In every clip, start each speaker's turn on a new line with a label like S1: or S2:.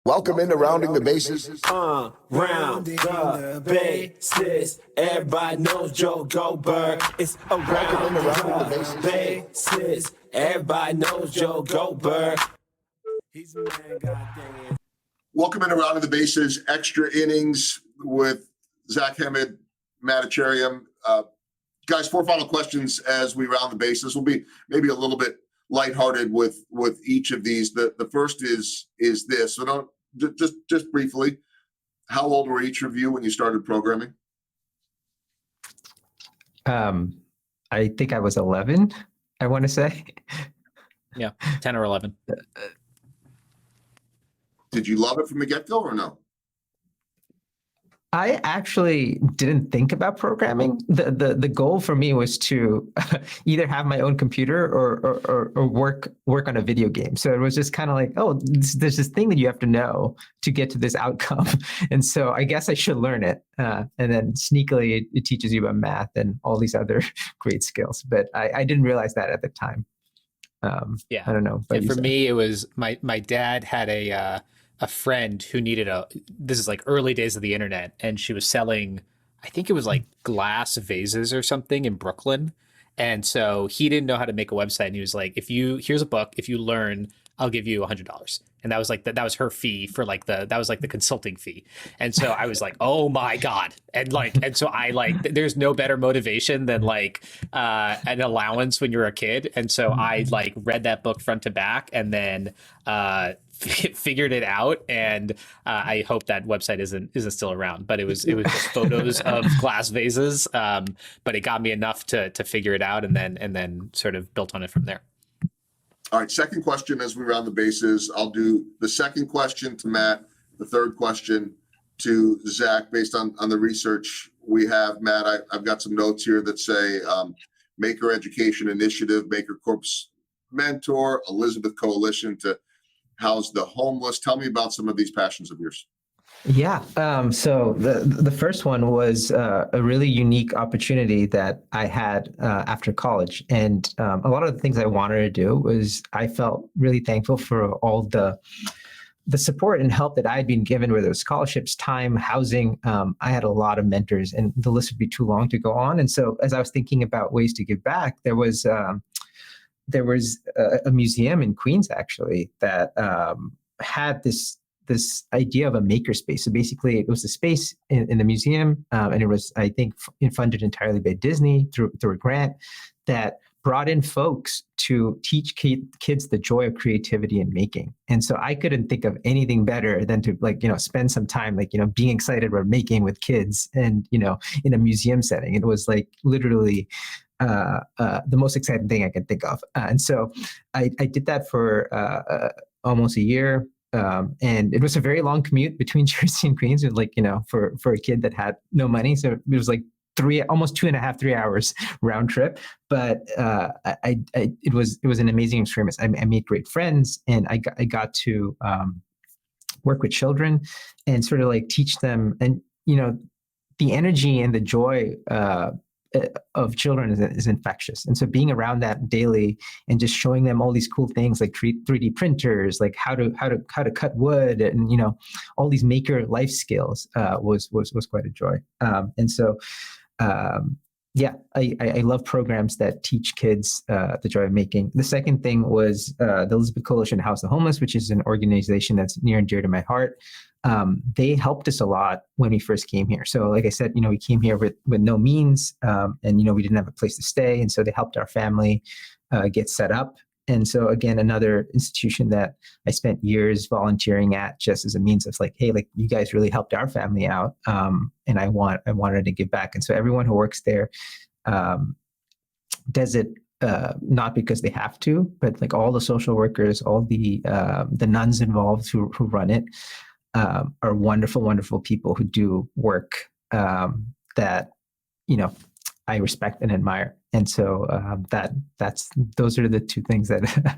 S1: Welcome into Rounding the Bases.
S2: Rounding the bases. Everybody knows Joe Goldberg. It's around the bases. Everybody knows Joe Goldberg. He's a man, goddamn.
S1: Welcome into Rounding the Bases, extra innings with Zach Hammond, Matt Acharium. Guys, 4 final questions as we round the bases. Will be maybe a little bit lighthearted with each of these. The first is this. So don't just briefly. How old were each of you when you started programming?
S3: I think I was 11. I want to say.
S4: Yeah, 10 or 11.
S1: Did you love it from the get-go or no?
S3: I actually didn't think about programming. The goal for me was to either have my own computer or work on a video game. So it was just kind of like, oh, there's this thing that you have to know to get to this outcome. And so I guess I should learn it. And then sneakily, it teaches you about math and all these other great skills. But I didn't realize that at the time.
S4: Yeah.
S3: I don't know.
S4: And for me, it was my dad had a friend who needed this is like early days of the internet, and she was selling, I think it was like glass vases or something in Brooklyn. And so he didn't know how to make a website, and he was like, here's a book, if you learn, I'll give you $100. And that was like that was her fee for like that was like the consulting fee. And so I was like, oh my God. And so I there's no better motivation than an allowance when you're a kid. And so I read that book front to back, and then figured it out. And I hope that website isn't still around, but it was just photos of glass vases. But it got me enough to figure it out, and then sort of built on it from there.
S1: All right, second question as we round the bases. I'll do the second question to Matt, the third question to Zach based on the research we have. Matt, I've got some notes here that say Maker Education Initiative, Maker Corp's mentor, Elizabeth Coalition to house the homeless. Tell me about some of these passions of yours.
S3: Yeah. So the first one was a really unique opportunity that I had after college. And a lot of the things I wanted to do was I felt really thankful for all the support and help that I had been given, whether it was scholarships, time, housing. I had a lot of mentors, and the list would be too long to go on. And so as I was thinking about ways to give back, there was a museum in Queens, actually, that had this idea of a makerspace. So basically, it was a space in the museum, and it was, I think, funded entirely by Disney through a grant that brought in folks to teach kids the joy of creativity and making. And so I couldn't think of anything better than to spend some time being excited about making with kids and in a museum setting. It was literally the most exciting thing I can think of. And so I did that for almost a year. And it was a very long commute between Jersey and Queens. It was for a kid that had no money. So it was almost 2.5-3 hours round trip. But it was an amazing experience. I made great friends, and I got to work with children and sort of teach them. And, the energy and the joy of children is infectious. And so being around that daily and just showing them all these cool things like 3D printers, like how to cut wood, and all these maker life skills was quite a joy. And so I love programs that teach kids the joy of making. The second thing was the Elizabeth Coalition House the Homeless, which is an organization that's near and dear to my heart. They helped us a lot when we first came here. So like I said, we came here with no means, and we didn't have a place to stay. And so they helped our family get set up. And so again, another institution that I spent years volunteering at, just as a means of hey, you guys really helped our family out. And I wanted to give back. And so everyone who works there does it not because they have to, but all the social workers, all the nuns involved who run it, are wonderful, wonderful people who do work that I respect and admire. And so those are the two things that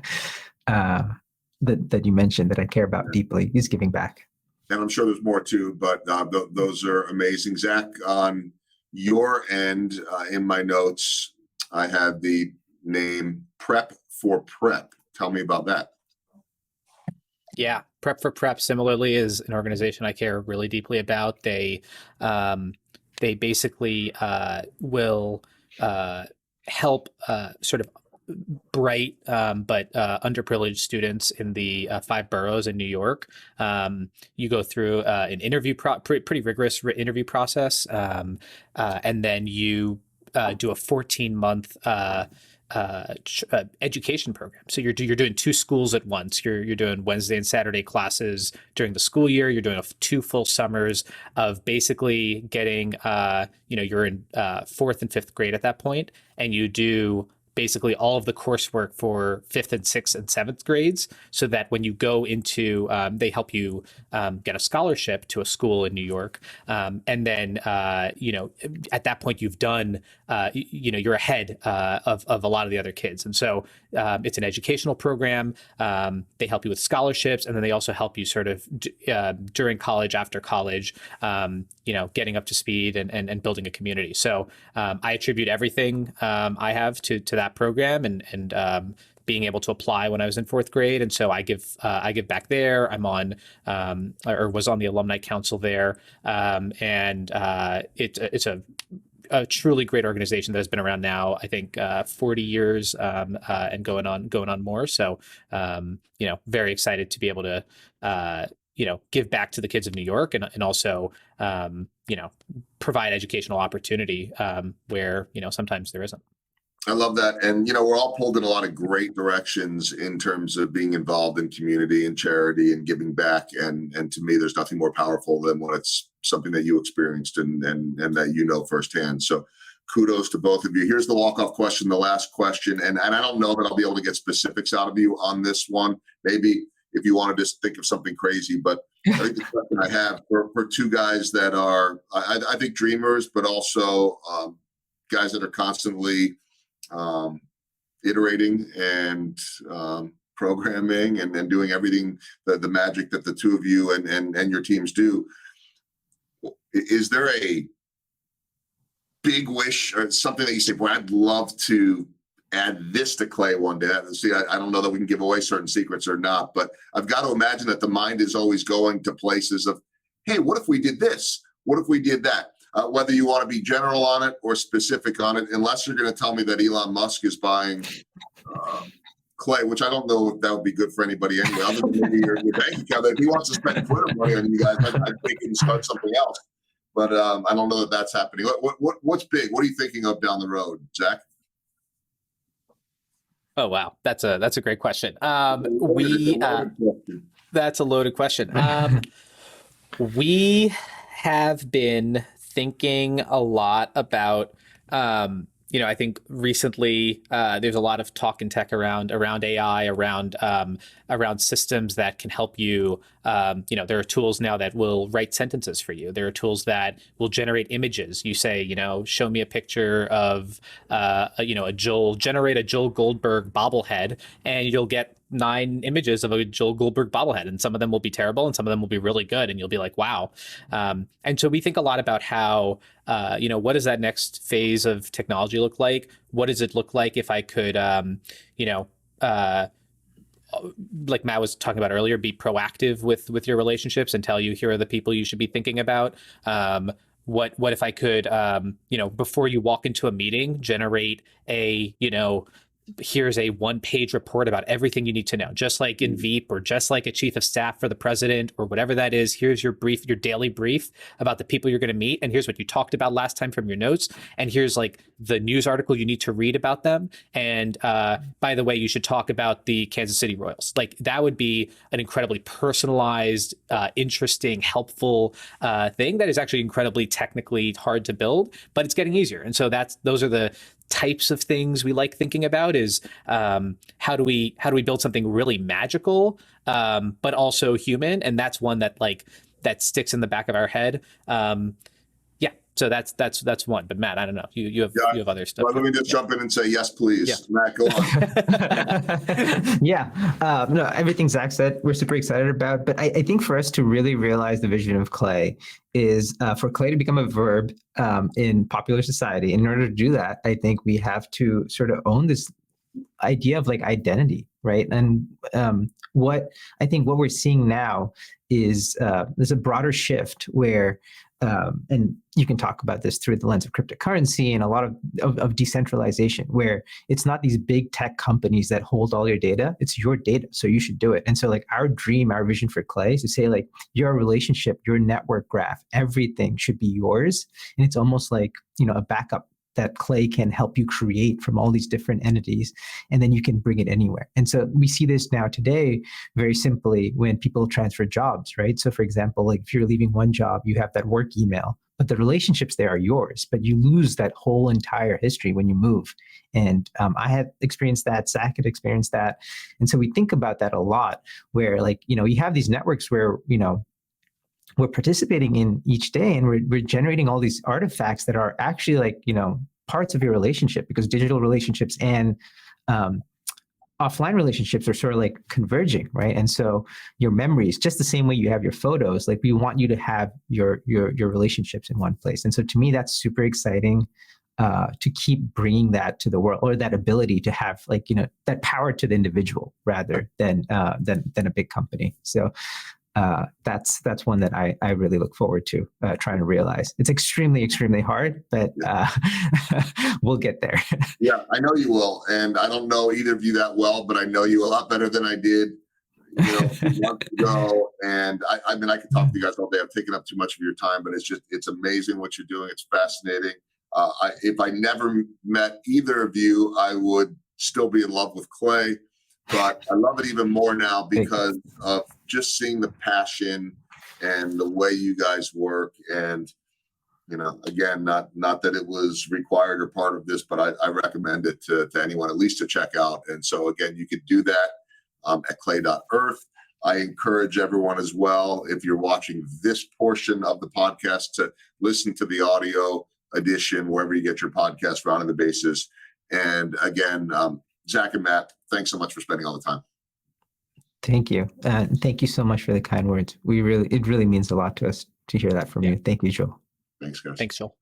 S3: that you mentioned that I care about deeply, is giving back.
S1: And I'm sure there's more too, but those are amazing. Zach, on your end, in my notes, I had the name Prep for Prep. Tell me about that.
S4: Yeah. Prep for Prep similarly is an organization I care really deeply about. They basically will help sort of bright but underprivileged students in the 5 boroughs in New York. You go through an pretty rigorous interview process, and then you do a 14-month education program. So you're doing 2 schools at once. You're doing Wednesday and Saturday classes during the school year. You're doing 2 full summers of basically getting you're in 4th and 5th grade at that point, and you do basically all of the coursework for 5th and 6th and 7th grades, so that when you go into, they help you get a scholarship to a school in New York. And then, at that point you've done, you're ahead of a lot of the other kids. And so it's an educational program. They help you with scholarships, and then they also help you sort of during college, after college, getting up to speed and building a community. So I attribute everything I have to that program and being able to apply when I was in 4th grade. And so I give back there. I'm on or was on the alumni council there. It's a truly great organization that has been around now, I think, 40 years and going on more. So, very excited to be able to, give back to the kids of New York and also, provide educational opportunity where, sometimes there isn't.
S1: I love that. And, we're all pulled in a lot of great directions in terms of being involved in community and charity and giving back. And to me, there's nothing more powerful than when it's something that you experienced and that firsthand. So kudos to both of you. Here's the walk-off question, the last question. And I don't know that I'll be able to get specifics out of you on this one. Maybe if you want to just think of something crazy, but I think the question I have for 2 guys that are, I think, dreamers, but also guys that are constantly iterating and programming and doing everything, the magic that the 2 of you and your teams do. Is there a big wish or something that you say, boy, I'd love to add this to Clay one day? See, I don't know that we can give away certain secrets or not, but I've got to imagine that the mind is always going to places of, hey, what if we did this? What if we did that? Whether you want to be general on it or specific on it, unless you're going to tell me that Elon Musk is buying Clay, which I don't know if that would be good for anybody anyway, other than maybe your bank account. If he wants to spend Twitter money on you guys, I think he can start something else. But I don't know that that's happening. What's big? What are you thinking of down the road, Zach?
S4: Oh, wow. That's a great question. That's a loaded question. We have been thinking a lot about, I think recently there's a lot of talk in tech around AI, around systems that can help you. There are tools now that will write sentences for you. There are tools that will generate images. You say, show me a picture of, generate a Joel Goldberg bobblehead, and you'll get 9 images of a Joel Goldberg bobblehead, and some of them will be terrible and some of them will be really good, and you'll be like, wow. And so we think a lot about how, what does that next phase of technology look like? What does it look like if I could, like Matt was talking about earlier, be proactive with your relationships and tell you, here are the people you should be thinking about. What if I could, before you walk into a meeting, generate a, here's a 1-page report about everything you need to know, just like in Veep or just like a chief of staff for the president or whatever that is. Here's your brief, your daily brief about the people you're going to meet. And here's what you talked about last time from your notes. And here's like the news article you need to read about them. And by the way, you should talk about the Kansas City Royals. Like that would be an incredibly personalized, interesting, helpful thing that is actually incredibly technically hard to build, but it's getting easier. And so those are the types of things we like thinking about is how do we build something really magical but also human, and that's one that that sticks in the back of our head. So that's one. But Matt, I don't know, you have other stuff.
S1: Well, let me just jump in and say yes, please. Yeah. Matt, go on.
S3: No, everything Zach said we're super excited about, but I think for us to really realize the vision of Clay is for Clay to become a verb in popular society. In order to do that, I think we have to sort of own this idea of identity. right? And what I think what we're seeing now is there's a broader shift where, and you can talk about this through the lens of cryptocurrency and a lot of decentralization, where it's not these big tech companies that hold all your data. It's your data, so you should do it. And so like our dream, our vision for Clay is to say like your relationship, your network graph, everything should be yours. And it's almost like, you know, a backup that Clay can help you create from all these different entities, and then you can bring it anywhere. And so we see this now today very simply when people transfer jobs, right? So for example, like if you're leaving one job, you have that work email, but the relationships there are yours, but you lose that whole entire history when you move. And I had experienced that, Zach had experienced that. And so we think about that a lot, where like, you know, you have these networks where, you know, we're participating in each day, and we're generating all these artifacts that are actually like, you know, parts of your relationship, because digital relationships and offline relationships are sort of like converging, right? And so your memories, just the same way you have your photos, like we want you to have your relationships in one place. And so to me, that's super exciting to keep bringing that to the world, or that ability to have like, you know, that power to the individual rather than a big company. So that's one that I really look forward to trying to realize. It's extremely hard, but we'll get there.
S1: Yeah, I know you will. And I don't know either of you that well, but I know you a lot better than I did, you know, a few months ago. And I mean, I could talk to you guys all day. I've taken up too much of your time, but it's amazing what you're doing. It's fascinating. If I never met either of you, I would still be in love with Clay. But I love it even more now because of just seeing the passion and the way you guys work. And, you know, again, not that it was required or part of this, but I recommend it to anyone, at least to check out. And so, again, you could do that at clay.earth. I encourage everyone as well, if you're watching this portion of the podcast, to listen to the audio edition wherever you get your podcast, Rounding the Bases. And again, Zach and Matt, thanks so much for spending all the time.
S3: Thank you. Thank you so much for the kind words. It really means a lot to us to hear that from you. Thank you, Joel.
S1: Thanks, guys.
S4: Thanks, Joel.